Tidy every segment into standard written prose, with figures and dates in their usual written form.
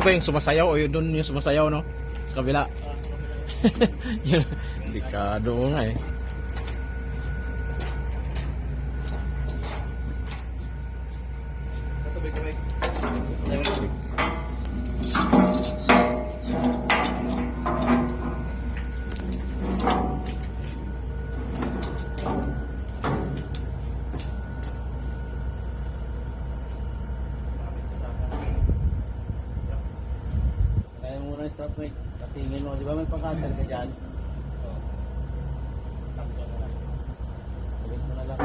ba yung sumasayaw o yun doon yung sumasayaw, no? Sa kabila. Yun, delikado nga eh. Stop mo, patingin mo, di ba may pangkatal ka dyan? Ulit mo na lang.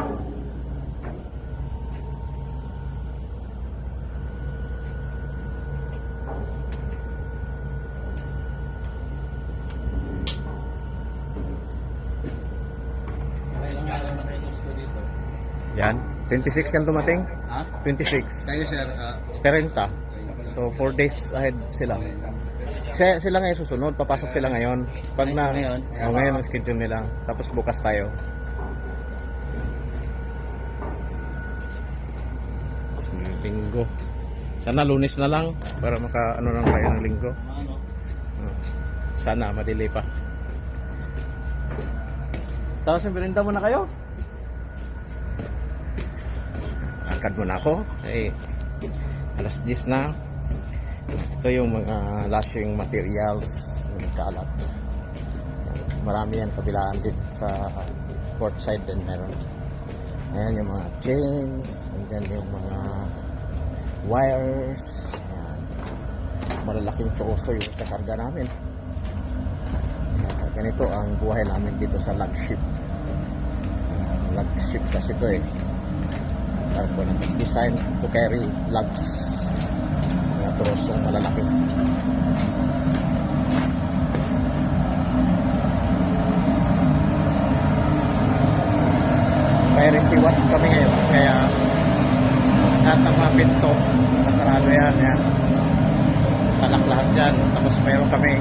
Ilang araw na kayo gusto dito? Yan, 26 yan dumating. Ha? 26. Kayo sir, 30. So 4 days ahead sila. Sila ngayon susunod, papasok sila ngayon. Pag na Ngayon? ngayon ang schedule nila. Tapos bukas tayo. Linggo. Sana Lunes na lang para maka ano lang tayo ng Linggo. ano? Sana madili pa. Tapos merinda muna kayo. Angkad muna ako. Alas 10 na. Ito yung mga lashing materials ng kalat. Marami yan kabilaan din sa port side din meron. Ayan yung mga chains, and then yung mga wires. Ayan. Malalaking troso yung kakarga namin. Ganito ang buhay namin dito sa lug ship. Lug ship kasi ito eh. Designed to carry lugs. Trosong malalaki. Piracy watch kami ngayon, kaya lahat ng mga pinto masarado yan. Talak lahat yan. Tapos mayroon kaming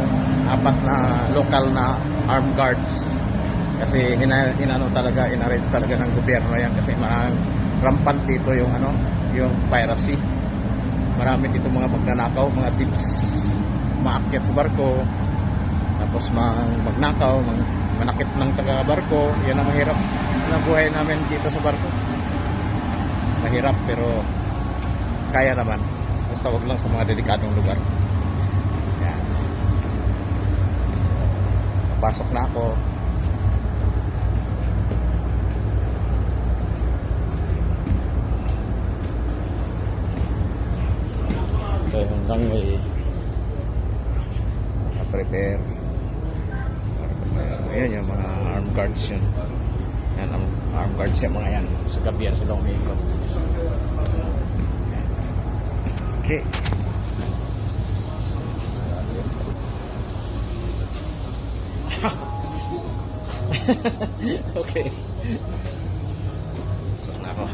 4 na local na armed guards kasi inarrange talaga ng gobyerno yan kasi rampant dito yung yung piracy. Marami dito mga magnanakaw, mga thieves, maakyat sa barko, tapos magnakaw, manakit ng taga-barko. Yan ang mahirap na buhay namin dito sa barko. Mahirap pero kaya naman. Basta wag lang sa mga delikadong lugar. Yan. So, pasok na ako. Hanggang may prepare. Ayan yung mga armed guards yun. Yan ang armed guards yung mga yan. Sa gabi yan sila umiikot. Okay. Okay. So na ako.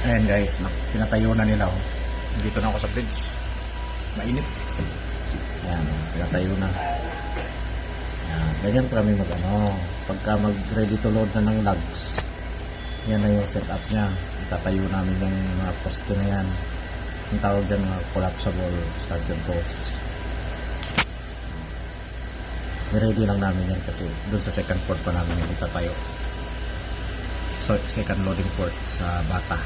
Ayan guys, pinatayo na nila oh. Dito na ako sa bridge. Mainit. Ayan, pinatayo na. Ayan, ganyan kami pagka mag-ready to load na ng lugs. Yan na yung setup niya. Itatayo namin yung mga poste na yan. Yung tawag dyan mga collapsible stanchion posts. I-ready lang namin yan kasi dun sa second port pa namin yung itatayo. So, second loading port sa Bata.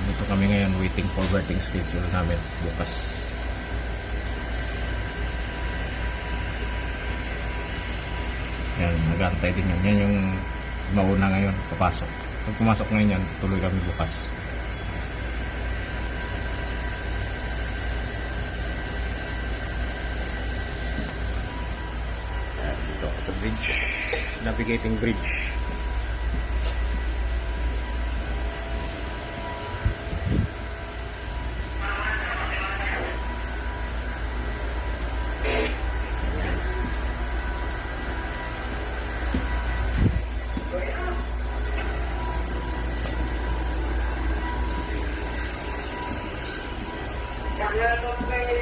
Dito kami ngayon waiting for berthing schedule namin bukas. Yan, nag-aantay din yan. Yan yung mauna ngayon, papasok. Pag pumasok ngayon yan, tuloy kami bukas. Yan, dito ako sa bridge. Navigating bridge. Cambiar el nombre de